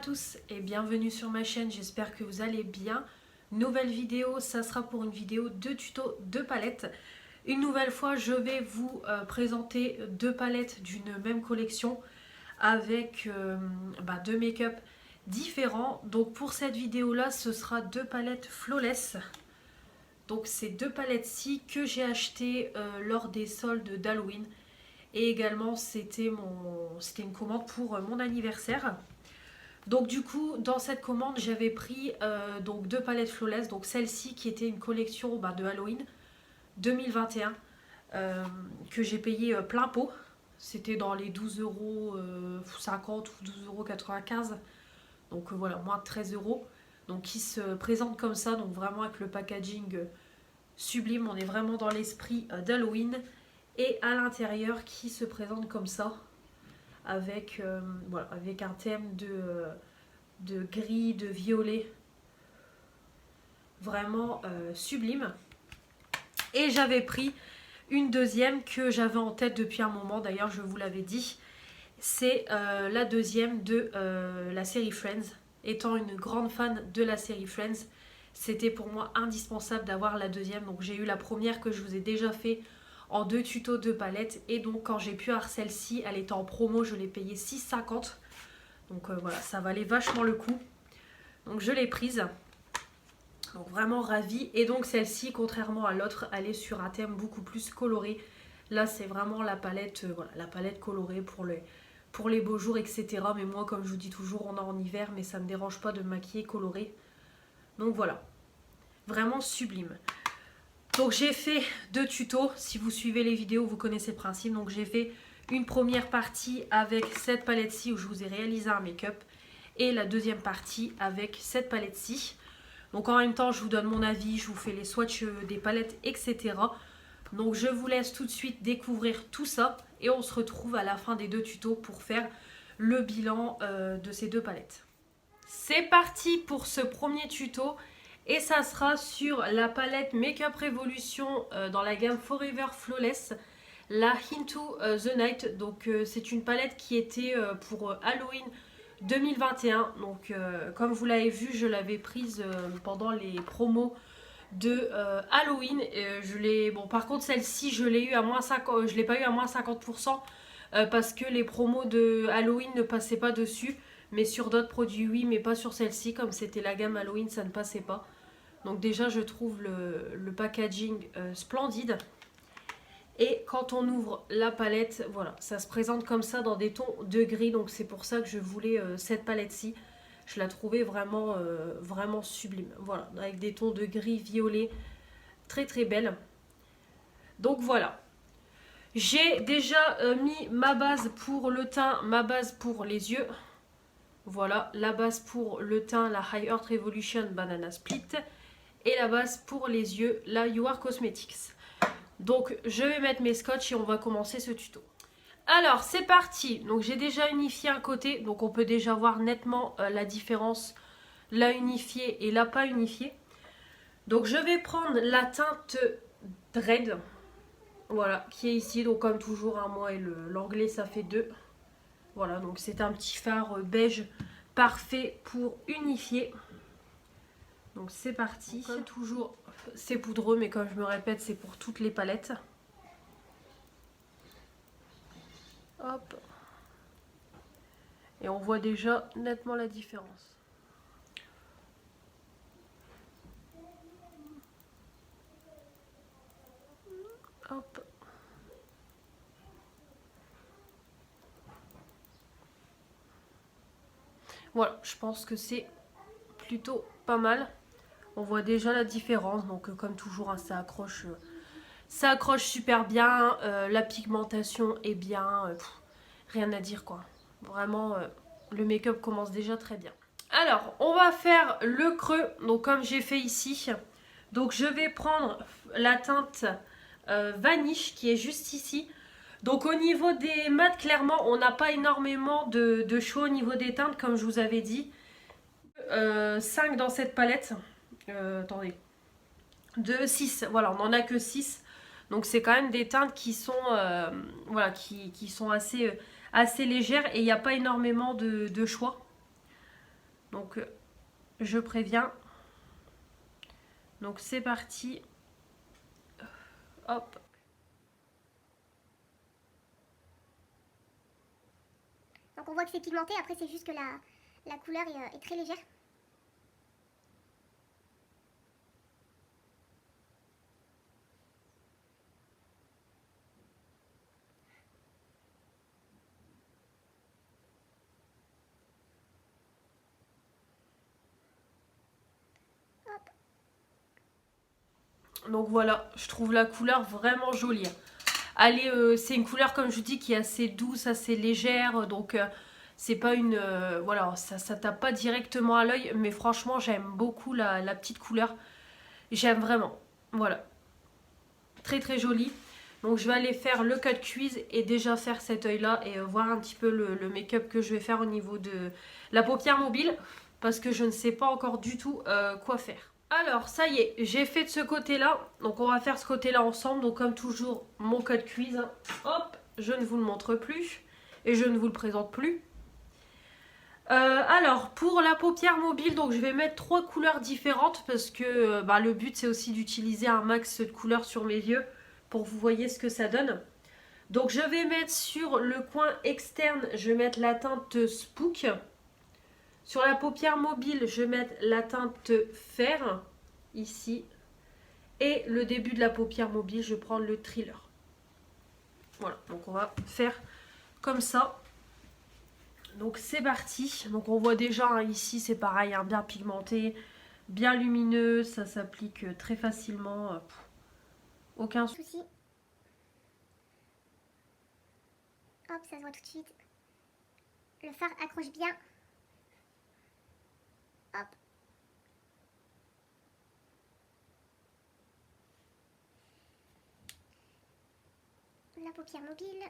tous et bienvenue sur ma chaîne, j'espère que vous allez bien. Nouvelle vidéo, ça sera pour une vidéo de tuto de palettes. Une nouvelle fois, je vais vous présenter deux palettes d'une même collection avec deux make-up différents. Donc pour cette vidéo là, ce sera deux palettes Flawless. Donc c'est deux palettes-ci que j'ai achetées lors des soldes d'Halloween. Et également c'était une commande pour mon anniversaire. Donc du coup dans cette commande j'avais pris donc deux palettes Flawless. Donc celle-ci qui était une collection de Halloween 2021 que j'ai payé plein pot. C'était dans les 12,50 € ou 12,95 €. Donc voilà, moins de 13 €. Donc qui se présente comme ça, donc vraiment avec le packaging sublime. On est vraiment dans l'esprit d'Halloween. Et à l'intérieur qui se présente comme ça. Avec, avec un thème de gris, de violet. Vraiment sublime. Et j'avais pris une deuxième que j'avais en tête depuis un moment. D'ailleurs, je vous l'avais dit. C'est la deuxième de la série Friends. Étant une grande fan de la série Friends, c'était pour moi indispensable d'avoir la deuxième. Donc j'ai eu la première que je vous ai déjà fait en deux tutos de palettes. Et donc quand j'ai pu avoir celle-ci, elle était en promo, je l'ai payée 6,50 €. Donc voilà, ça valait vachement le coup. Donc je l'ai prise. Donc vraiment ravie. Et donc celle-ci, contrairement à l'autre, elle est sur un thème beaucoup plus coloré. Là c'est vraiment la palette, la palette colorée pour les beaux jours, etc. Mais moi, comme je vous dis toujours, on est en hiver, mais ça ne me dérange pas de me maquiller coloré. Donc voilà, vraiment sublime. Donc j'ai fait deux tutos. Si vous suivez les vidéos, vous connaissez le principe. Donc j'ai fait une première partie avec cette palette-ci où je vous ai réalisé un make-up. Et la deuxième partie avec cette palette-ci. Donc en même temps, je vous donne mon avis, je vous fais les swatchs des palettes, etc. Donc je vous laisse tout de suite découvrir tout ça. Et on se retrouve à la fin des deux tutos pour faire le bilan de ces deux palettes. C'est parti pour ce premier tuto. Et ça sera sur la palette Makeup Revolution dans la gamme Forever Flawless, la Into the Night. Donc c'est une palette qui était pour Halloween 2021. Donc comme vous l'avez vu, je l'avais prise pendant les promos de Halloween. Par contre celle-ci je l'ai eu à moins 50, je l'ai pas eu à moins 50% parce que les promos de Halloween ne passaient pas dessus. Mais sur d'autres produits, oui, mais pas sur celle-ci. Comme c'était la gamme Halloween, ça ne passait pas. Donc déjà, je trouve le packaging splendide. Et quand on ouvre la palette, voilà, ça se présente comme ça dans des tons de gris. Donc c'est pour ça que je voulais cette palette-ci. Je la trouvais vraiment, vraiment sublime. Voilà, avec des tons de gris violet. Très très belle. Donc voilà. J'ai déjà mis ma base pour le teint, ma base pour les yeux. Voilà, la base pour le teint, la High Earth Revolution Banana Split. Et la base pour les yeux, la You Are Cosmetics. Donc, je vais mettre mes scotch et on va commencer ce tuto. Alors, c'est parti. Donc, j'ai déjà unifié un côté. Donc, on peut déjà voir nettement la différence, la unifiée et la pas unifiée. Donc, je vais prendre la teinte Dread. Voilà, qui est ici. Donc, comme toujours, hein, moi et l'anglais, ça fait deux. Voilà, donc c'est un petit fard beige parfait pour unifier. Donc c'est parti. Comme toujours, c'est poudreux, mais comme je me répète, c'est pour toutes les palettes. Hop. Et on voit déjà nettement la différence. Hop. Voilà, je pense que c'est plutôt pas mal. On voit déjà la différence. Donc comme toujours, hein, ça accroche super bien. La pigmentation est bien. Rien à dire quoi. Vraiment, le make-up commence déjà très bien. Alors, on va faire le creux. Donc comme j'ai fait ici. Donc je vais prendre la teinte Vanish qui est juste ici. Donc au niveau des mats, clairement, on n'a pas énormément de choix au niveau des teintes, comme je vous avais dit. 5 dans cette palette. Attendez. 6. Voilà, on n'en a que 6. Donc c'est quand même des teintes qui sont, qui sont assez légères et il n'y a pas énormément de choix. Donc je préviens. Donc c'est parti. Hop. Donc on voit que c'est pigmenté, après c'est juste que la couleur est très légère. Hop. Donc voilà, je trouve la couleur vraiment jolie. Allez, c'est une couleur comme je vous dis qui est assez douce, assez légère, donc c'est pas une... voilà, ça tape pas directement à l'œil, mais franchement j'aime beaucoup la petite couleur. J'aime vraiment, voilà. Très très jolie. Donc je vais aller faire le cut crease et déjà faire cet œil là et voir un petit peu le make-up que je vais faire au niveau de la paupière mobile. Parce que je ne sais pas encore du tout quoi faire. Alors ça y est, j'ai fait de ce côté là. Donc on va faire ce côté là ensemble. Donc comme toujours mon cut crease. Hop, je ne vous le montre plus. Et je ne vous le présente plus. Alors pour la paupière mobile, donc je vais mettre 3 couleurs différentes parce que le but c'est aussi d'utiliser un max de couleurs sur mes yeux pour que vous voyez ce que ça donne. Donc je vais mettre sur le coin externe, je vais mettre la teinte Spook. Sur la paupière mobile, je vais mettre la teinte Fer, ici. Et le début de la paupière mobile, je vais prendre le Thriller. Voilà, donc on va faire comme ça. Donc c'est parti. Donc on voit déjà hein, ici c'est pareil, hein, bien pigmenté, bien lumineux, ça s'applique très facilement. Aucun Souci. Hop, ça se voit tout de suite. Le fard accroche bien. Hop. La paupière mobile.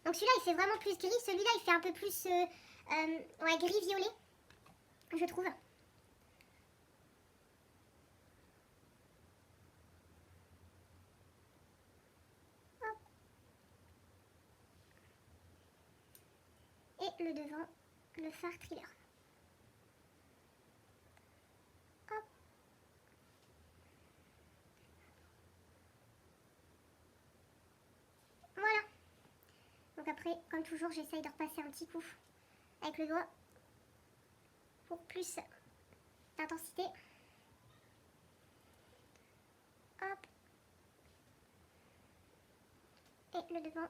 Donc celui-là il fait vraiment plus gris, celui-là il fait un peu plus ouais, gris-violet, je trouve. Hop. Et le devant, le fard Thriller. Hop. Voilà. Donc après, comme toujours, j'essaye de repasser un petit coup avec le doigt pour plus d'intensité. Hop. Et le devant.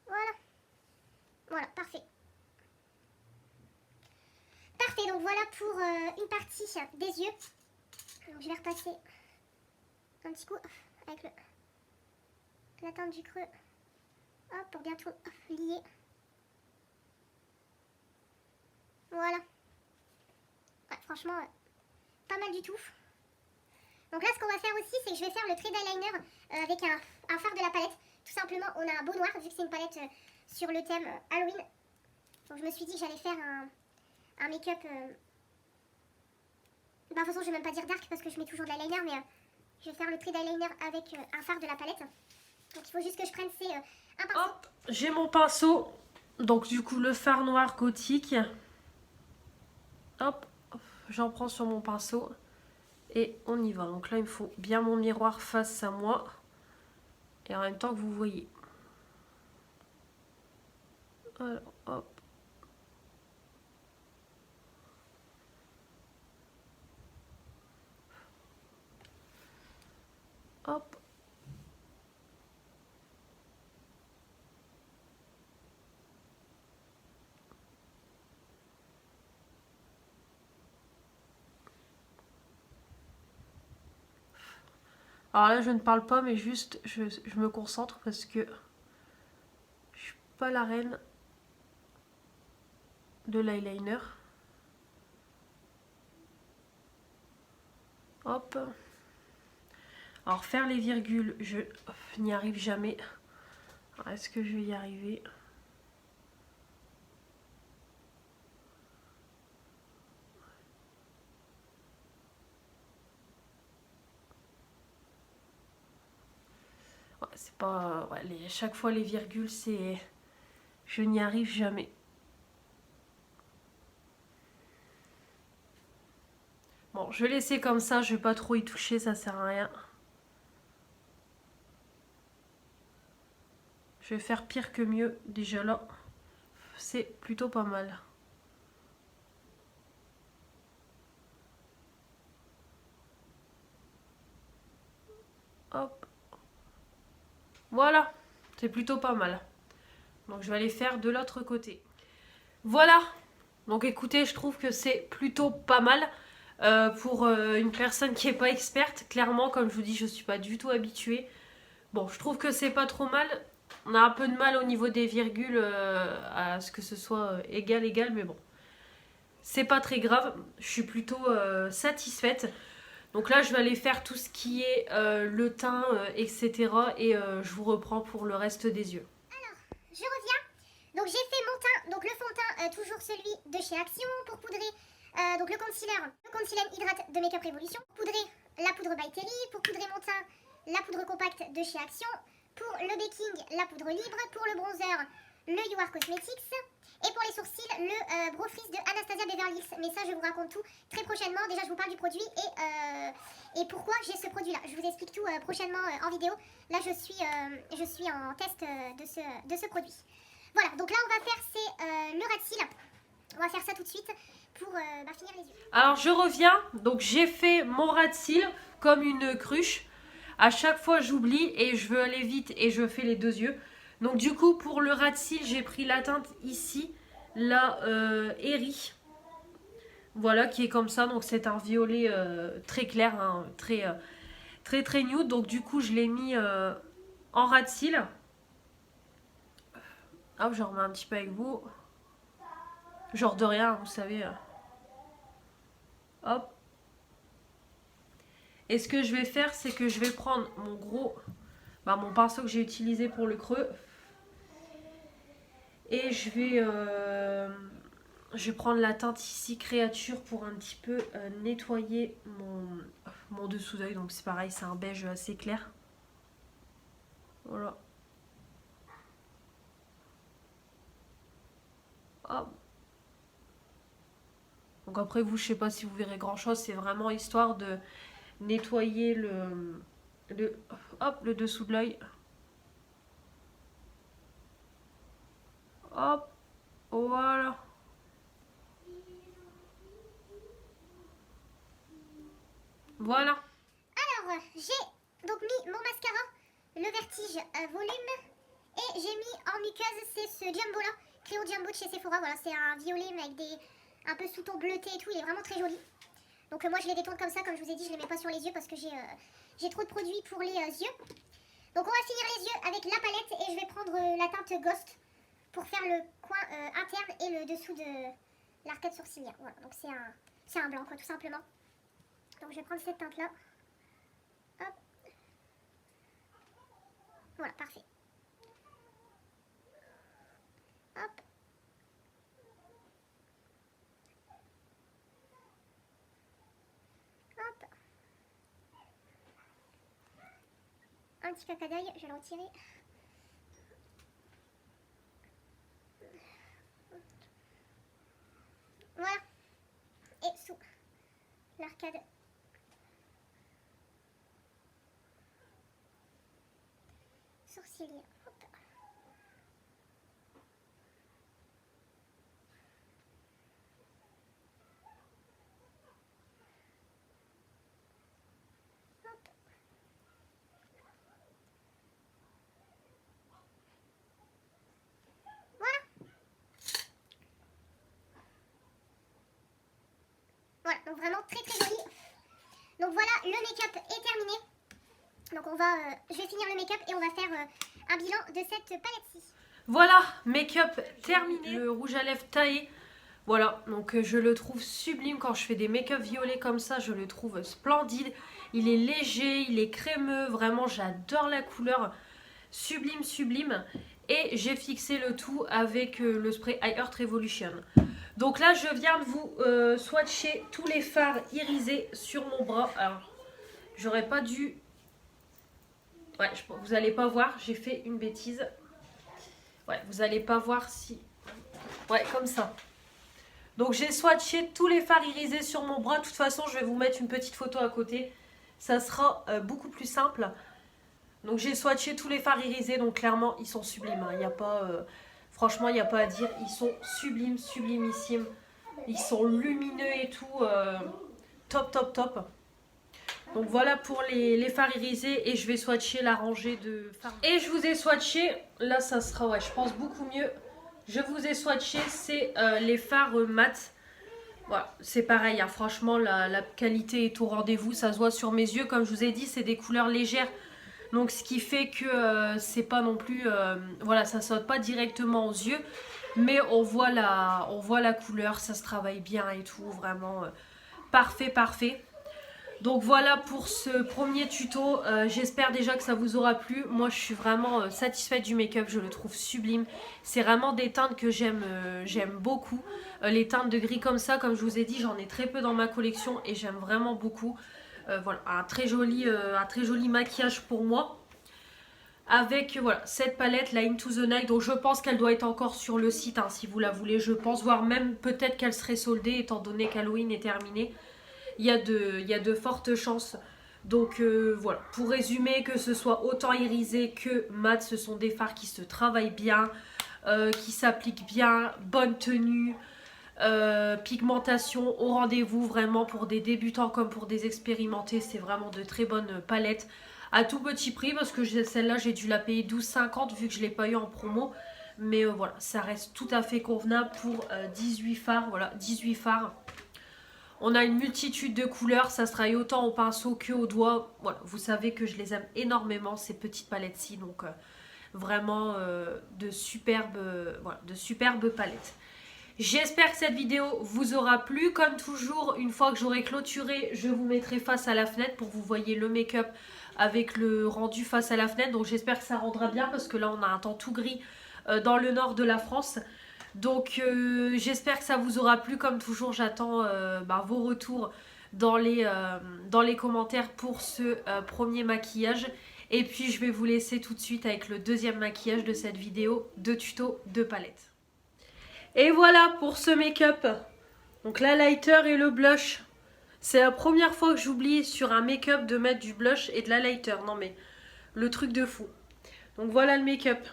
Voilà. Voilà, parfait. Parfait, donc voilà pour une partie des yeux. Donc je vais repasser un petit coup avec la teinte du creux. Hop, pour bien tout lier. Voilà. Ouais, franchement, pas mal du tout. Donc là, ce qu'on va faire aussi, c'est que je vais faire le trait d'eyeliner avec un fard de la palette. Tout simplement, on a un beau noir, vu que c'est une palette sur le thème Halloween. Donc je me suis dit que j'allais faire un make-up... de toute façon, je vais même pas dire dark parce que je mets toujours de l'eyeliner, mais je vais faire le trait d'eyeliner avec un fard de la palette. Donc il faut juste que je prenne un pinceau. Hop, j'ai mon pinceau. Donc du coup le fard noir gothique. Hop, j'en prends sur mon pinceau. Et on y va. Donc là il me faut bien mon miroir face à moi. Et en même temps que vous voyez. Alors hop. Hop. Alors là, je ne parle pas, mais juste, je me concentre parce que je suis pas la reine de l'eyeliner. Hop. Alors, faire les virgules, je n'y arrive jamais. Est-ce que je vais y arriver ? c'est pas... Ouais, chaque fois les virgules, c'est... Je n'y arrive jamais. Bon, je vais laisser comme ça, je vais pas trop y toucher, ça sert à rien. Je vais faire pire que mieux, déjà là. C'est plutôt pas mal. Hop. Voilà, c'est plutôt pas mal. Donc je vais aller faire de l'autre côté. Voilà. Donc écoutez, je trouve que c'est plutôt pas mal. Pour une personne qui n'est pas experte, clairement, comme je vous dis, je ne suis pas du tout habituée. Bon, je trouve que c'est pas trop mal. On a un peu de mal au niveau des virgules à ce que ce soit égal, mais bon. C'est pas très grave, je suis plutôt satisfaite. Donc là, je vais aller faire tout ce qui est le teint, etc. Et je vous reprends pour le reste des yeux. Alors, je reviens. Donc j'ai fait mon teint, donc le fond de teint, toujours celui de chez Action pour poudrer. Donc le concealer Hydrate de Make Up Revolution. Pour poudrer la poudre by Terry. Pour poudrer mon teint, la poudre compacte de chez Action. Pour le baking, la poudre libre. Pour le bronzer, le You Are Cosmetics. Et pour les sourcils, le Brow Freeze de Anastasia Beverly Hills. Mais ça, je vous raconte tout très prochainement. Déjà, je vous parle du produit et pourquoi j'ai ce produit-là. Je vous explique tout prochainement en vidéo. Là, je suis en test de ce produit. Voilà, donc là, on va faire le ras de cils. On va faire ça tout de suite pour finir les yeux. Alors, je reviens. Donc, j'ai fait mon ras de cils comme une cruche. À chaque fois, j'oublie et je veux aller vite et je fais les deux yeux. Donc du coup, pour le ras de cils, j'ai pris la teinte ici, la Airy. Voilà, qui est comme ça. Donc c'est un violet très clair, hein, très nude. Donc du coup, je l'ai mis en ras de cils. Hop, je remets un petit peu avec vous. Genre de rien, vous savez. Hop. Et ce que je vais faire, c'est que je vais prendre mon pinceau que j'ai utilisé pour le creux. Et je vais prendre la teinte ici créature pour un petit peu nettoyer mon dessous d'œil. Donc c'est pareil, c'est un beige assez clair. Voilà. Hop. Donc après vous, je sais pas si vous verrez grand chose. C'est vraiment histoire de nettoyer le dessous de l'œil. Hop. Voilà. Voilà. Alors, j'ai donc mis mon mascara, le Vertige Volume. Et j'ai mis en muqueuse, c'est ce Jumbo là, Cléo Jumbo de chez Sephora. Voilà, c'est un violet mais avec un peu sous-ton bleuté et tout. Il est vraiment très joli. Donc moi je les détourne comme ça, comme je vous ai dit, je les mets pas sur les yeux parce que j'ai trop de produits pour les yeux. Donc on va finir les yeux avec la palette et je vais prendre la teinte Ghost pour faire le coin interne et le dessous de l'arcade sourcilière. Voilà, donc c'est un blanc quoi, tout simplement. Donc je vais prendre cette teinte là. Hop. Voilà, parfait. Hop. Hop. Un petit caca d'œil, je vais le retirer. Voilà. Et sous l'arcade sourcilière. Hop. Hop. Voilà. Voilà, donc vraiment très joli. Donc voilà, le make-up est terminé. Donc je vais finir le make-up et on va faire un bilan de cette palette-ci. Voilà, make-up terminé. Le rouge à lèvres taillé. Voilà, donc je le trouve sublime quand je fais des make-up violets comme ça, je le trouve splendide. Il est léger, il est crémeux, vraiment j'adore la couleur. Sublime. Et j'ai fixé le tout avec le spray Eye Earth Revolution. Donc là, je viens de vous swatcher tous les fards irisés sur mon bras. Alors, j'aurais pas dû Ouais, vous allez pas voir, j'ai fait une bêtise. Ouais, vous allez pas voir si... Ouais, comme ça. Donc j'ai swatché tous les fards irisés sur mon bras. De toute façon, je vais vous mettre une petite photo à côté. Ça sera beaucoup plus simple. Donc j'ai swatché tous les fards irisés. Donc clairement, ils sont sublimes. Hein. Il y a pas, franchement, il n'y a pas à dire. Ils sont sublimes, sublimissimes. Ils sont lumineux et tout. Top, top, top. Donc voilà pour les fards irisés. Et je vais swatcher la rangée de fards. Et je vous ai swatché. Là, ça sera, ouais, je pense beaucoup mieux. Je vous ai swatché, c'est les fards mat. Voilà, c'est pareil, hein, franchement, la qualité est au rendez-vous. Ça se voit sur mes yeux. Comme je vous ai dit, c'est des couleurs légères. Donc, ce qui fait que c'est pas non plus... voilà, ça saute pas directement aux yeux. Mais on voit la couleur, ça se travaille bien et tout. Vraiment parfait, parfait. Donc voilà pour ce premier tuto, j'espère déjà que ça vous aura plu. Moi je suis vraiment satisfaite du make-up, je le trouve sublime. C'est vraiment des teintes que j'aime beaucoup. Les teintes de gris comme ça, comme je vous ai dit, j'en ai très peu dans ma collection et j'aime vraiment beaucoup. Voilà, un très joli maquillage pour moi. Avec voilà, cette palette, la Into the Night, donc je pense qu'elle doit être encore sur le site hein, si vous la voulez, je pense. Voire même peut-être qu'elle serait soldée étant donné qu'Halloween est terminé. Il y a de fortes chances. Donc voilà, pour résumer, que ce soit autant irisé que mat, ce sont des fards qui se travaillent bien, qui s'appliquent bien, bonne tenue, pigmentation au rendez-vous, vraiment pour des débutants comme pour des expérimentés, c'est vraiment de très bonnes palettes. À tout petit prix, parce que celle-là j'ai dû la payer 12,50 vu que je ne l'ai pas eu en promo. Mais voilà, ça reste tout à fait convenable pour 18 fards, voilà, 18 fards. On a une multitude de couleurs, ça se travaille autant au pinceau que au doigt. Voilà, vous savez que je les aime énormément, ces petites palettes-ci. Donc vraiment de superbes palettes. J'espère que cette vidéo vous aura plu. Comme toujours, une fois que j'aurai clôturé, je vous mettrai face à la fenêtre pour que vous voyez le make-up avec le rendu face à la fenêtre. Donc j'espère que ça rendra bien parce que là on a un temps tout gris dans le nord de la France. Donc j'espère que ça vous aura plu. Comme toujours, j'attends vos retours dans les commentaires pour ce premier maquillage. Et puis je vais vous laisser tout de suite avec le deuxième maquillage de cette vidéo de tuto de palette. Et voilà pour ce make-up. Donc l'highlighter et le blush. C'est la première fois que j'oublie sur un make-up de mettre du blush et de l'highlighter. Non mais le truc de fou. Donc voilà le make-up.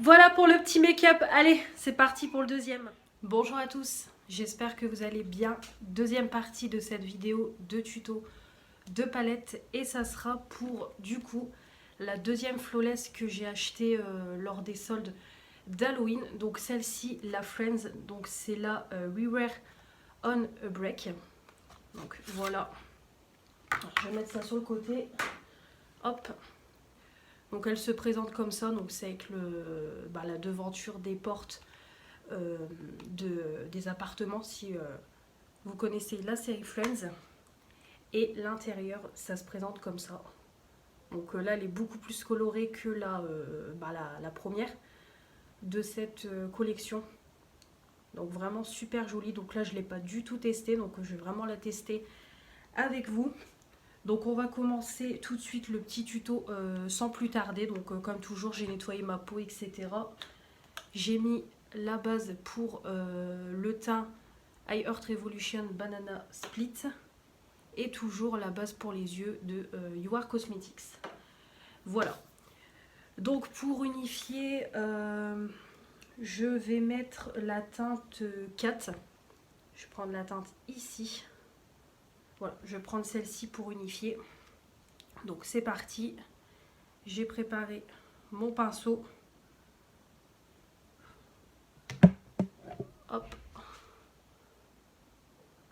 Voilà pour le petit make-up. Allez, c'est parti pour le deuxième. Bonjour à tous, j'espère que vous allez bien. Deuxième partie de cette vidéo de tuto de palette. Et ça sera pour, du coup, la deuxième flawless que j'ai achetée lors des soldes d'Halloween. Donc celle-ci, la Friends, donc c'est la We Were on a Break. Donc voilà. Alors, je vais mettre ça sur le côté. Hop. Donc elle se présente comme ça, donc c'est avec la devanture des portes des appartements si vous connaissez la série Friends. Et l'intérieur, ça se présente comme ça. Donc là, elle est beaucoup plus colorée que la première de cette collection. Donc vraiment super jolie. Donc là, je ne l'ai pas du tout testée, donc je vais vraiment la tester avec vous. Donc on va commencer tout de suite le petit tuto sans plus tarder. Donc comme toujours, j'ai nettoyé ma peau, etc. J'ai mis la base pour le teint I Heart Revolution Banana Split. Et toujours la base pour les yeux de You Are Cosmetics. Voilà. Donc pour unifier, je vais mettre la teinte 4. Je vais prendre la teinte ici. Voilà, je vais prendre celle-ci pour unifier. Donc c'est parti. J'ai préparé mon pinceau. Hop.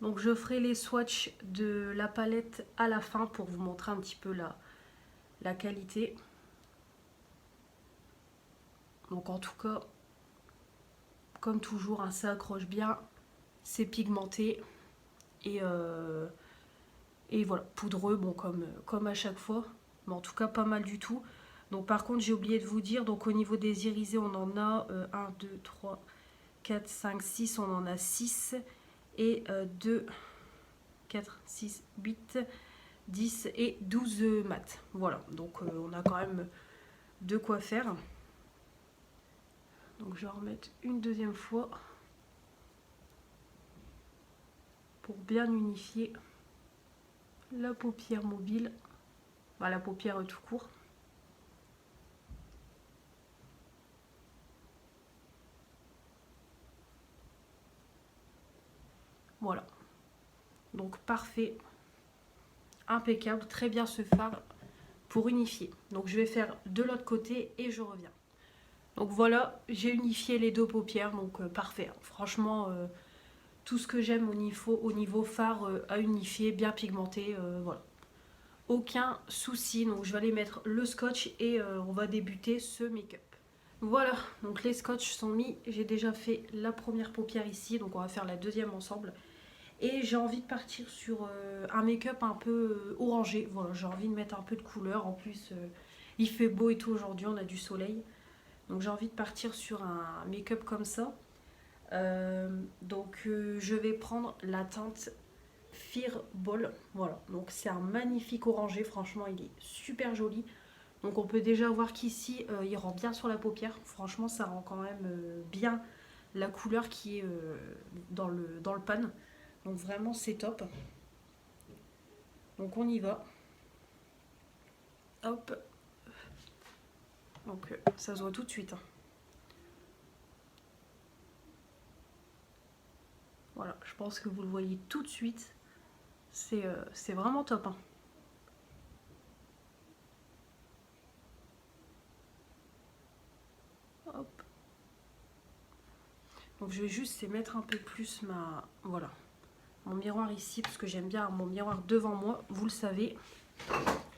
Donc je ferai les swatchs de la palette à la fin pour vous montrer un petit peu la qualité. Donc en tout cas, comme toujours, hein, ça accroche bien, c'est pigmenté. Et Et voilà, poudreux, bon comme à chaque fois, mais en tout cas pas mal du tout. Donc par contre j'ai oublié de vous dire, donc au niveau des irisés on en a 1, 2, 3, 4, 5, 6, on en a 6. Et 2, 4, 6, 8, 10 et 12 mat. Voilà, donc on a quand même de quoi faire. Donc je vais remettre une deuxième fois pour bien unifier la paupière mobile, bah, la paupière tout court. Voilà, donc parfait, impeccable, très bien ce fard pour unifier. Donc je vais faire de l'autre côté et je reviens. Donc voilà, j'ai unifié les deux paupières, donc parfait. Franchement, tout ce que j'aime au niveau fard à unifier, bien pigmenté, voilà. Aucun souci, donc je vais aller mettre le scotch et on va débuter ce make-up. Voilà, donc les scotch sont mis, j'ai déjà fait la première paupière ici, donc on va faire la deuxième ensemble. Et j'ai envie de partir sur un make-up un peu orangé, voilà, j'ai envie de mettre un peu de couleur, en plus il fait beau et tout aujourd'hui, on a du soleil. Donc j'ai envie de partir sur un make-up comme ça. Je vais prendre la teinte Fireball. Voilà, donc c'est un magnifique orangé, franchement il est super joli. Donc on peut déjà voir qu'ici il rend bien sur la paupière. Franchement ça rend quand même bien la couleur qui est dans le pan. Donc vraiment c'est top. Donc on y va. Hop. Donc ça se voit tout de suite. Hein. Voilà, je pense que vous le voyez tout de suite. C'est vraiment top. Hein. Hop. Donc je vais juste mettre un peu plus voilà, mon miroir ici, parce que j'aime bien mon miroir devant moi, vous le savez.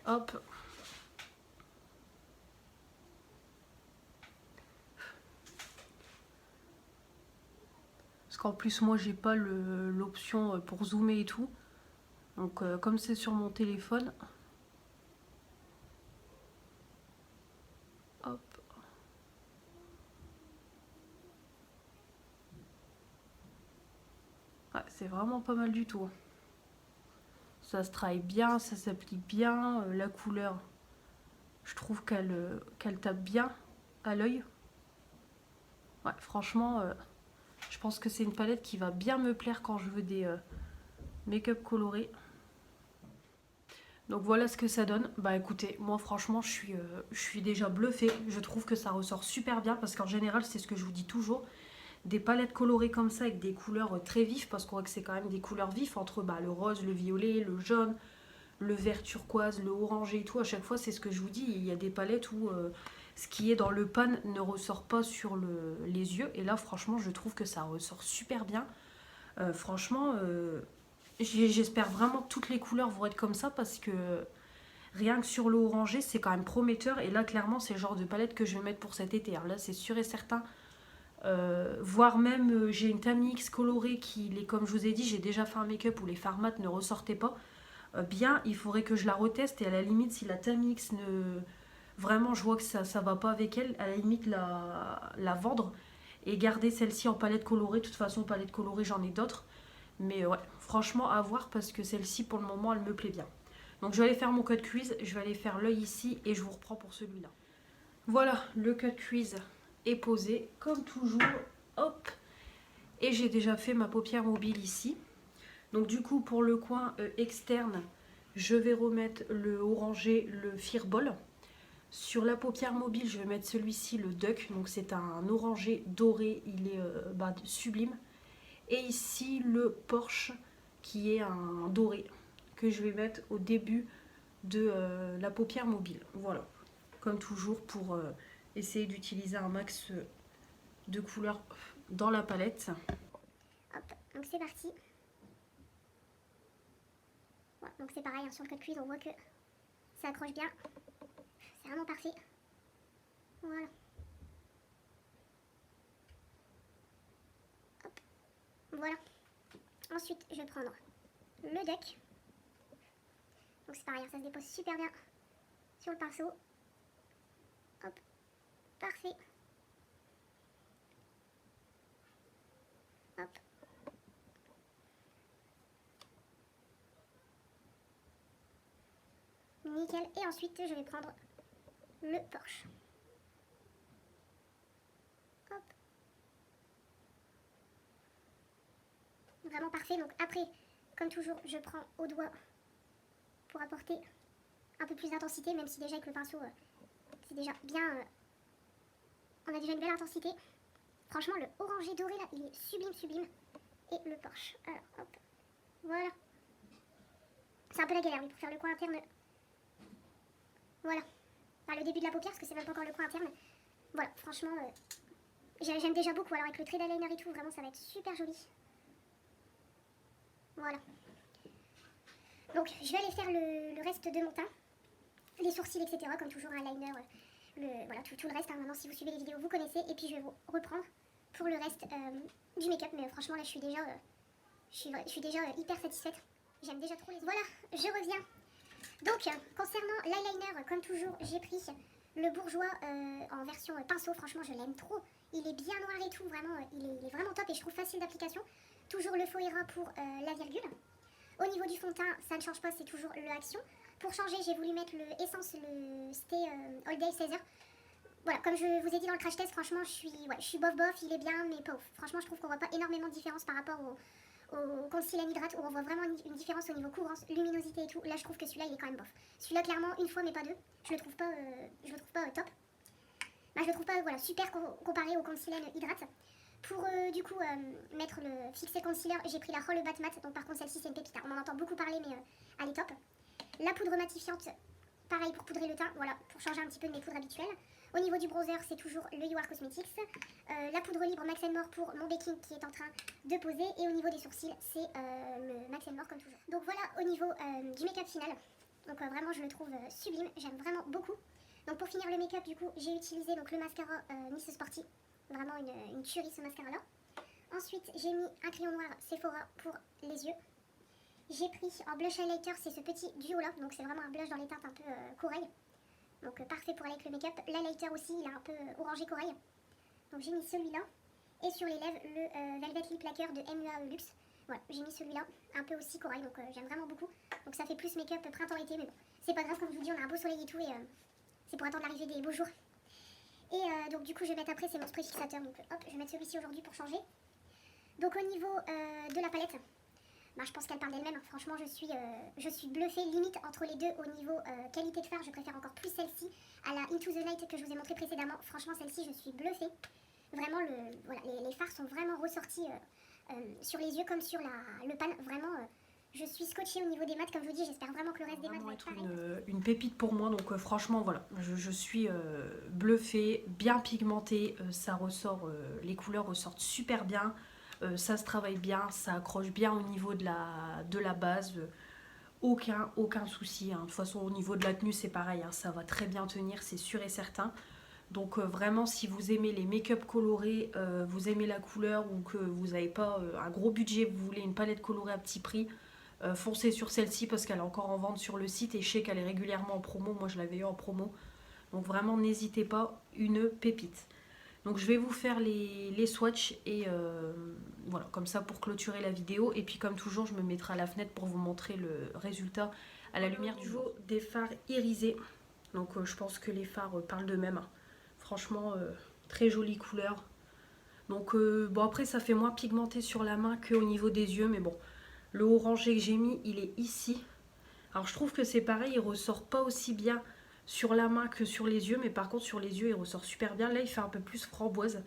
Hop. Parce qu'en plus moi j'ai pas l'option pour zoomer et tout. Donc comme c'est sur mon téléphone. Hop. Ouais, c'est vraiment pas mal du tout. Ça se travaille bien, ça s'applique bien. La couleur, je trouve qu'elle tape bien à l'œil. Ouais, franchement, je pense que c'est une palette qui va bien me plaire quand je veux des make-up colorés. Donc voilà ce que ça donne. Bah écoutez, moi franchement je suis déjà bluffée. Je trouve que ça ressort super bien parce qu'en général c'est ce que je vous dis toujours. Des palettes colorées comme ça avec des couleurs très vives, parce qu'on voit que c'est quand même des couleurs vives entre le rose, le violet, le jaune, le vert turquoise, le orangé et tout. À chaque fois c'est ce que je vous dis, il y a des palettes où ce qui est dans le pan ne ressort pas sur les yeux. Et là franchement je trouve que ça ressort super bien. Franchement... J'espère vraiment que toutes les couleurs vont être comme ça parce que rien que sur le orangé, c'est quand même prometteur. Et là, clairement, c'est le genre de palette que je vais mettre pour cet été. Alors là, c'est sûr et certain. Voire même, j'ai une Tamix colorée qui, comme je vous ai dit, j'ai déjà fait un make-up où les fards mat ne ressortaient pas. Bien, il faudrait que je la reteste. Et à la limite, si la Tamix ne... Vraiment, je vois que ça va pas avec elle. À la limite, la vendre et garder celle-ci en palette colorée. De toute façon, palette colorée, j'en ai d'autres. Mais ouais, franchement à voir parce que celle-ci pour le moment elle me plaît bien. Donc je vais aller faire mon cut crease, je vais aller faire l'œil ici et je vous reprends pour celui-là. Voilà, le cut crease est posé comme toujours. Hop. Et j'ai déjà fait ma paupière mobile ici. Donc du coup pour le coin externe, je vais remettre le orangé, le Fireball. Sur la paupière mobile, je vais mettre celui-ci, le Duck. Donc c'est un orangé doré, il est sublime. Et ici le Porsche qui est un doré que je vais mettre au début de la paupière mobile. Voilà, comme toujours pour essayer d'utiliser un max de couleurs dans la palette. Hop, donc c'est parti. Ouais, donc c'est pareil, hein, sur le cut crease on voit que ça accroche bien. C'est vraiment parfait. Voilà. Hop. Voilà. Ensuite, je vais prendre le deck. Donc c'est pareil, ça se dépose super bien sur le pinceau. Hop, parfait. Hop. Nickel. Et ensuite, je vais prendre le Porsche. Hop. Vraiment parfait. Donc après, comme toujours, je prends au doigt pour apporter un peu plus d'intensité, même si déjà avec le pinceau, c'est déjà bien... on a déjà une belle intensité. Franchement, le orangé doré là, il est sublime, sublime. Et le Porsche. Alors, hop. Voilà. C'est un peu la galère, oui, pour faire le coin interne. Voilà. Enfin, le début de la paupière, parce que c'est même pas encore le coin interne. Voilà, franchement, j'aime déjà beaucoup. Alors, avec le trait d'eyeliner et tout, vraiment, ça va être super joli. Voilà. Donc, je vais aller faire le reste de mon teint. Les sourcils, etc. Comme toujours, un liner. Voilà, tout le reste. Hein. Maintenant, si vous suivez les vidéos, vous connaissez. Et puis, je vais vous reprendre pour le reste du make-up. Mais franchement, là, je suis déjà hyper satisfaite. J'aime déjà trop les... Voilà, je reviens. Donc, concernant l'eyeliner, comme toujours, j'ai pris le Bourjois en version pinceau. Franchement, je l'aime trop. Il est bien noir et tout, vraiment, il est vraiment top et je trouve facile d'application. Toujours le faux Hera pour la virgule. Au niveau du fond de teint, ça ne change pas, c'est toujours le Action. Pour changer, j'ai voulu mettre le Essence, le Stay All Day 16 heures. Voilà, comme je vous ai dit dans le crash test, franchement, je suis bof bof, il est bien, mais pas ouf. Franchement, je trouve qu'on voit pas énormément de différence par rapport au concealer hydrate où on voit vraiment une différence au niveau couvrance, luminosité et tout. Là, je trouve que celui-là, il est quand même bof. Celui-là, clairement, une fois, mais pas deux. Je le trouve pas top. Bah, je le trouve pas super comparé au concealer hydrate. Pour du coup mettre le fixer concealer, j'ai pris la Roll Bat Matte. Donc par contre, celle-ci, c'est une pépite. On en entend beaucoup parler, mais elle est top. La poudre matifiante, pareil pour poudrer le teint. Voilà, pour changer un petit peu de mes poudres habituelles. Au niveau du bronzer, c'est toujours le You Are Cosmetics. La poudre libre Max More pour mon baking qui est en train de poser. Et au niveau des sourcils, c'est le Max More comme toujours. Donc voilà au niveau du make-up final. Donc vraiment, je le trouve sublime. J'aime vraiment beaucoup. Donc pour finir le make-up, du coup, j'ai utilisé donc, le mascara Miss Sporty. Vraiment une tuerie ce mascara là. Ensuite, j'ai mis un crayon noir Sephora pour les yeux. J'ai pris en blush highlighter, c'est ce petit duo là. Donc c'est vraiment un blush dans les teintes un peu corail. Donc parfait pour aller avec le make-up. L'highlighter aussi, il est un peu orangé corail. Donc j'ai mis celui-là. Et sur les lèvres, le Velvet Lip Lacquer de MUA Luxe. Voilà, j'ai mis celui-là, un peu aussi corail, donc j'aime vraiment beaucoup. Donc ça fait plus make-up printemps-été, mais bon, c'est pas grave, comme je vous dis, on a un beau soleil et tout, et c'est pour attendre l'arrivée des beaux jours. Et donc du coup, je vais mettre après, c'est mon spray fixateur, donc hop, je vais mettre celui-ci aujourd'hui pour changer. Donc au niveau de la palette, bah, je pense qu'elle parle d'elle-même. Franchement, je suis bluffée, limite entre les deux au niveau qualité de fard. Je préfère encore plus celle-ci à la Into the Night que je vous ai montré précédemment. Franchement, celle-ci, je suis bluffée. Vraiment, les fards sont vraiment ressortis sur les yeux comme sur le pan. Vraiment, je suis scotchée au niveau des mats. Comme je vous dis, j'espère vraiment que le reste des mats va être pareil. Une pépite pour moi. Donc franchement, voilà, je suis bluffée, bien pigmentée. Ça ressort, les couleurs ressortent super bien. Ça se travaille bien, ça accroche bien au niveau de la base. Aucun souci. Hein. De toute façon, au niveau de la tenue, c'est pareil. Hein. Ça va très bien tenir, c'est sûr et certain. Donc vraiment, si vous aimez les make-up colorés, vous aimez la couleur ou que vous n'avez pas un gros budget, vous voulez une palette colorée à petit prix, foncez sur celle-ci parce qu'elle est encore en vente sur le site et je sais qu'elle est régulièrement en promo. Moi, je l'avais eu en promo. Donc vraiment, n'hésitez pas, une pépite. Donc je vais vous faire les swatchs et voilà, comme ça pour clôturer la vidéo. Et puis comme toujours, je me mettrai à la fenêtre pour vous montrer le résultat à la lumière du jour. Des fards irisés. Donc je pense que les fards parlent d'eux-mêmes. Franchement, très jolie couleur. Donc bon, après ça fait moins pigmenté sur la main qu'au niveau des yeux. Mais bon, le orangé que j'ai mis, il est ici. Alors je trouve que c'est pareil, il ressort pas aussi bien sur la main que sur les yeux, mais par contre sur les yeux il ressort super bien. Là il fait un peu plus framboise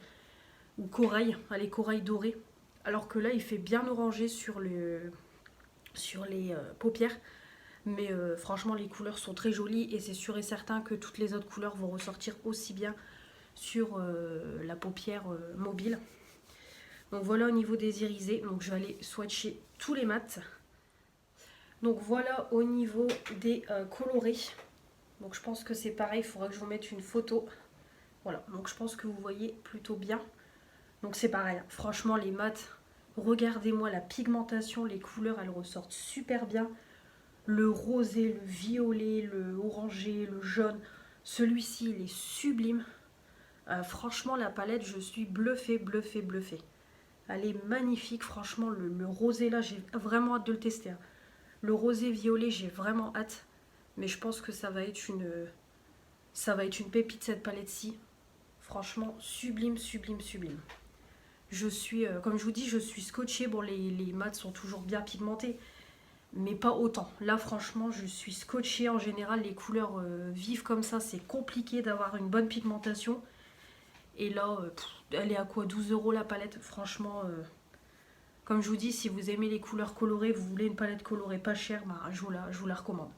ou corail, les corails dorés, alors que là il fait bien orangé sur les paupières. Mais franchement les couleurs sont très jolies et c'est sûr et certain que toutes les autres couleurs vont ressortir aussi bien sur la paupière mobile. Donc voilà au niveau des irisés, donc je vais aller swatcher tous les mats. Donc voilà au niveau des colorés. Donc je pense que c'est pareil, il faudra que je vous mette une photo. Voilà, donc je pense que vous voyez plutôt bien. Donc c'est pareil, hein. Franchement les mats, regardez-moi la pigmentation, les couleurs, elles ressortent super bien. le rosé, le violet, le orangé, le jaune. Celui-ci, il est sublime. Franchement, la palette, je suis bluffée, bluffée, bluffée. Elle est magnifique, franchement. Le rosé, là, j'ai vraiment hâte de le tester, hein. Le rosé violet, j'ai vraiment hâte. Mais je pense que ça va être une pépite, cette palette-ci. Franchement, sublime, sublime, sublime. Je suis, comme je vous dis, je suis scotchée. Bon, les mats sont toujours bien pigmentés, mais pas autant. Là, franchement, je suis scotchée. En général, les couleurs vives comme ça, c'est compliqué d'avoir une bonne pigmentation. Et là, elle est à quoi, 12 € la palette? Franchement, comme je vous dis, si vous aimez les couleurs colorées, vous voulez une palette colorée pas chère, bah, je vous la recommande.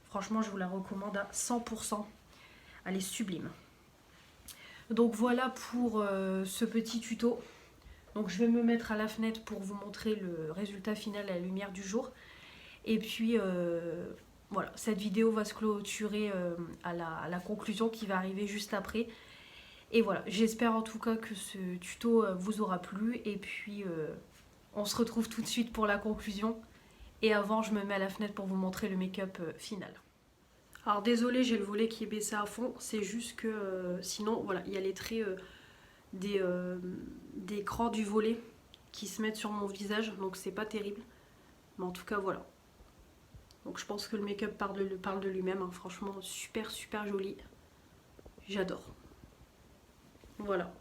Franchement, je vous la recommande à 100%. Elle est sublime. Donc voilà pour ce petit tuto. Donc je vais me mettre à la fenêtre pour vous montrer le résultat final à la lumière du jour. Et puis voilà, cette vidéo va se clôturer à la conclusion qui va arriver juste après. Et voilà, j'espère en tout cas que ce tuto vous aura plu. Et puis on se retrouve tout de suite pour la conclusion. Et avant, je me mets à la fenêtre pour vous montrer le make-up final. Alors désolé, j'ai le volet qui est baissé à fond. C'est juste que sinon, voilà, il y a les traits des crans du volet qui se mettent sur mon visage. Donc c'est pas terrible. Mais en tout cas, voilà. Donc je pense que le make-up parle de lui-même, hein. Franchement, super, super joli. J'adore. Voilà.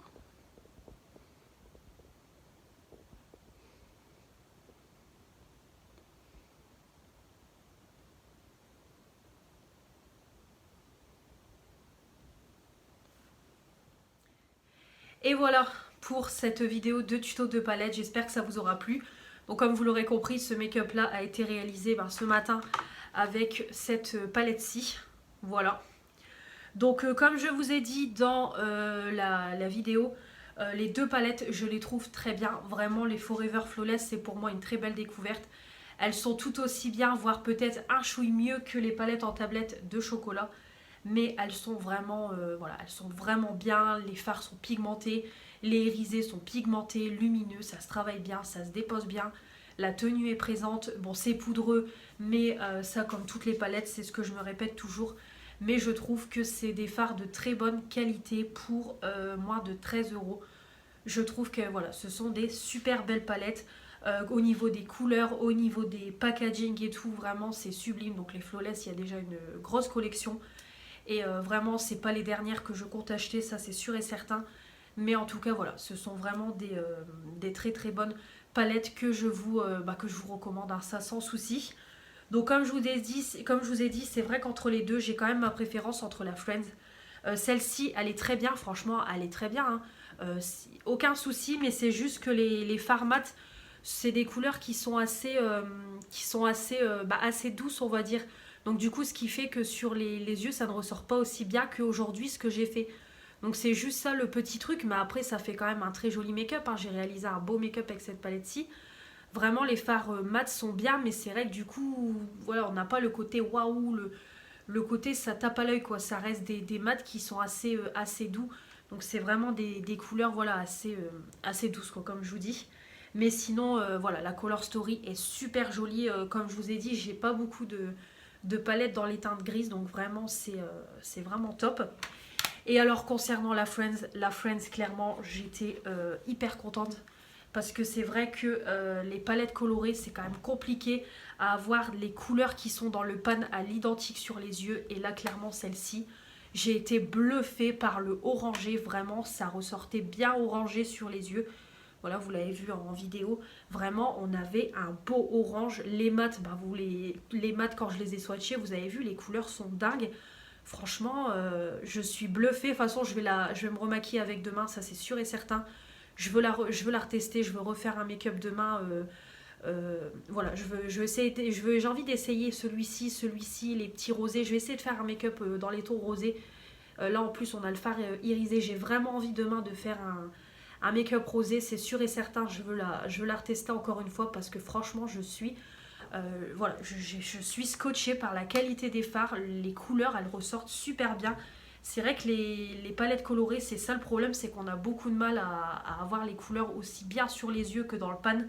Et voilà pour cette vidéo de tuto de palette. J'espère que ça vous aura plu. Donc comme vous l'aurez compris, ce make-up là a été réalisé ce matin avec cette palette-ci. Voilà. Donc comme je vous ai dit dans la vidéo, les deux palettes, je les trouve très bien. Vraiment, les Forever Flawless, c'est pour moi une très belle découverte. Elles sont tout aussi bien, voire peut-être un chouï mieux que les palettes en tablette de chocolat. Mais elles sont vraiment, voilà, elles sont vraiment bien. Les fards sont pigmentés, les irisés sont pigmentés, lumineux, ça se travaille bien, ça se dépose bien. La tenue est présente. Bon, c'est poudreux, mais ça, comme toutes les palettes, c'est ce que je me répète toujours. Mais je trouve que c'est des fards de très bonne qualité pour moins de 13 €. Je trouve que voilà, ce sont des super belles palettes. Au niveau des couleurs, au niveau des packaging et tout, vraiment c'est sublime. Donc les Flawless, il y a déjà une grosse collection. Et vraiment, c'est pas les dernières que je compte acheter, ça c'est sûr et certain. Mais en tout cas, voilà, ce sont vraiment des très très bonnes palettes que je vous recommande, hein, ça sans souci. Donc comme je vous ai dit, c'est vrai qu'entre les deux, j'ai quand même ma préférence entre la Friends. Celle-ci, elle est très bien, franchement, elle est très bien, hein. Aucun souci, mais c'est juste que les fards mat, c'est des couleurs qui sont assez douces, on va dire. Donc du coup, ce qui fait que sur les yeux, ça ne ressort pas aussi bien qu'aujourd'hui ce que j'ai fait. Donc c'est juste ça le petit truc, mais après ça fait quand même un très joli make-up, hein. J'ai réalisé un beau make-up avec cette palette-ci. Vraiment les fards mat sont bien, mais c'est vrai que du coup, voilà, on n'a pas le côté waouh, le côté ça tape à l'œil, quoi. Ça reste des mats qui sont assez doux. Donc c'est vraiment des couleurs, voilà, assez douces, quoi, comme je vous dis. Mais sinon, voilà, la Color Story est super jolie. Comme je vous ai dit, j'ai pas beaucoup de palettes dans les teintes grises, donc vraiment c'est vraiment top. Et alors concernant la Friends, clairement j'étais hyper contente, parce que c'est vrai que les palettes colorées, c'est quand même compliqué à avoir les couleurs qui sont dans le pan à l'identique sur les yeux. Et là clairement celle-ci, j'ai été bluffée par le orangé. Vraiment, ça ressortait bien orangé sur les yeux. Voilà, vous l'avez vu en vidéo. Vraiment, on avait un beau orange. Les mats, les mats, quand je les ai swatchés, vous avez vu, les couleurs sont dingues. Franchement, je suis bluffée. De toute façon, je vais me remaquiller avec demain, ça c'est sûr et certain. Je veux la retester, je veux refaire un make-up demain. Voilà, j'ai envie d'essayer celui-ci, les petits rosés. Je vais essayer de faire un make-up dans les tons rosés. Là en plus, on a le fard irisé. J'ai vraiment envie demain de faire un make-up rosé, c'est sûr et certain. Je veux la retester encore une fois, parce que franchement, je suis scotchée par la qualité des fards. Les couleurs, elles ressortent super bien. C'est vrai que les palettes colorées, c'est ça le problème, c'est qu'on a beaucoup de mal à avoir les couleurs aussi bien sur les yeux que dans le pan.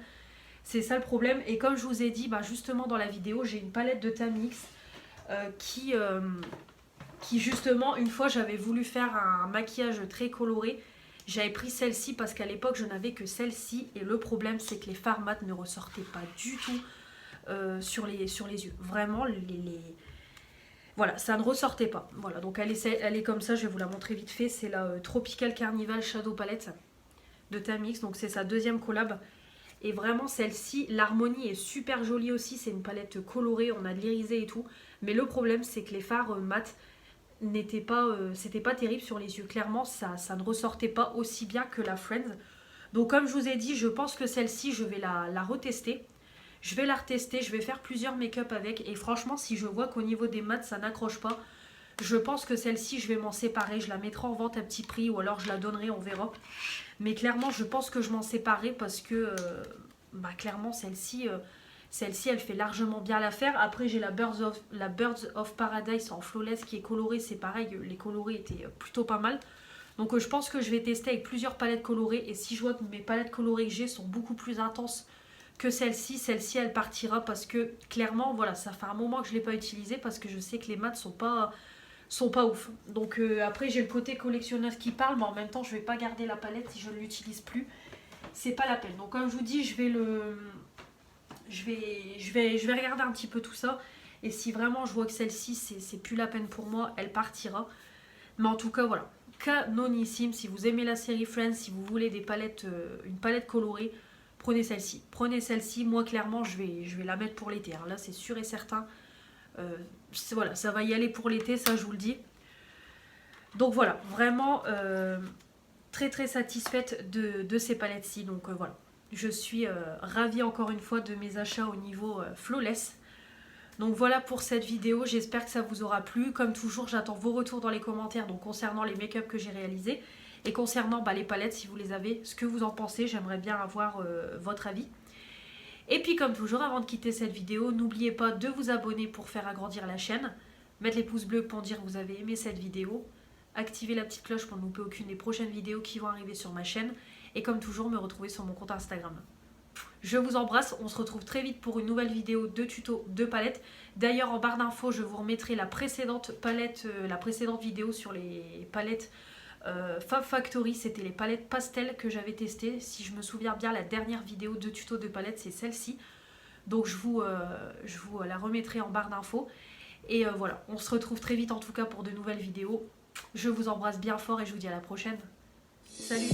C'est ça le problème. Et comme je vous ai dit, bah, justement dans la vidéo, j'ai une palette de Tamix qui justement, une fois j'avais voulu faire un maquillage très coloré. J'avais pris celle-ci parce qu'à l'époque je n'avais que celle-ci. Et le problème c'est que les fards mat ne ressortaient pas du tout sur les yeux. Vraiment, voilà, ça ne ressortait pas. Voilà, donc elle est comme ça, je vais vous la montrer vite fait. C'est la Tropical Carnival Shadow Palette de Tamix. Donc c'est sa deuxième collab. Et vraiment celle-ci, l'harmonie est super jolie aussi. C'est une palette colorée, on a de l'irisé et tout. Mais le problème c'est que les fards mat n'étaient pas, c'était pas terrible sur les yeux. Clairement, ça ne ressortait pas aussi bien que la Friends. Donc comme je vous ai dit, je pense que celle-ci, je vais la retester. Je vais la retester, je vais faire plusieurs make-up avec. Et franchement, si je vois qu'au niveau des mats, ça n'accroche pas, je pense que celle-ci, je vais m'en séparer. Je la mettrai en vente à petit prix ou alors je la donnerai, on verra. Mais clairement, je pense que je m'en séparerai parce que, clairement, celle-ci, elle fait largement bien l'affaire. Après, j'ai la Birds of Paradise en flawless qui est colorée. C'est pareil, les colorés étaient plutôt pas mal. Donc, je pense que je vais tester avec plusieurs palettes colorées. Et si je vois que mes palettes colorées que j'ai sont beaucoup plus intenses que celle-ci elle partira parce que clairement voilà, ça fait un moment que je ne l'ai pas utilisée parce que je sais que les mats sont pas ouf. Donc après j'ai le côté collectionneuse qui parle, mais en même temps je vais pas garder la palette si je ne l'utilise plus, c'est pas la peine. Donc comme je vous dis, je vais regarder un petit peu tout ça et si vraiment je vois que celle-ci c'est plus la peine pour moi, elle partira. Mais en tout cas voilà, canonissime. Si vous aimez la série Friends, si vous voulez des palettes, une palette colorée, prenez celle-ci. Prenez celle-ci. Moi, clairement, je vais la mettre pour l'été. Là, c'est sûr et certain. Voilà, ça va y aller pour l'été, ça, je vous le dis. Donc voilà, vraiment très très satisfaite de ces palettes-ci. Donc voilà, je suis ravie encore une fois de mes achats au niveau flawless. Donc voilà pour cette vidéo, j'espère que ça vous aura plu. Comme toujours, j'attends vos retours dans les commentaires donc concernant les make-up que j'ai réalisés. Et concernant les palettes, si vous les avez, ce que vous en pensez, j'aimerais bien avoir votre avis. Et puis comme toujours, avant de quitter cette vidéo, n'oubliez pas de vous abonner pour faire agrandir la chaîne. Mettre les pouces bleus pour dire que vous avez aimé cette vidéo. Activer la petite cloche pour ne louper aucune des prochaines vidéos qui vont arriver sur ma chaîne. Et comme toujours, me retrouver sur mon compte Instagram. Je vous embrasse, on se retrouve très vite pour une nouvelle vidéo de tuto de palette. D'ailleurs en barre d'infos je vous remettrai la précédente vidéo sur les palettes Fab Factory. C'était les palettes pastel que j'avais testées. Si je me souviens bien, la dernière vidéo de tuto de palette c'est celle-ci. Donc je vous la remettrai en barre d'infos. Et voilà, on se retrouve très vite en tout cas pour de nouvelles vidéos. Je vous embrasse bien fort et je vous dis à la prochaine. Salut!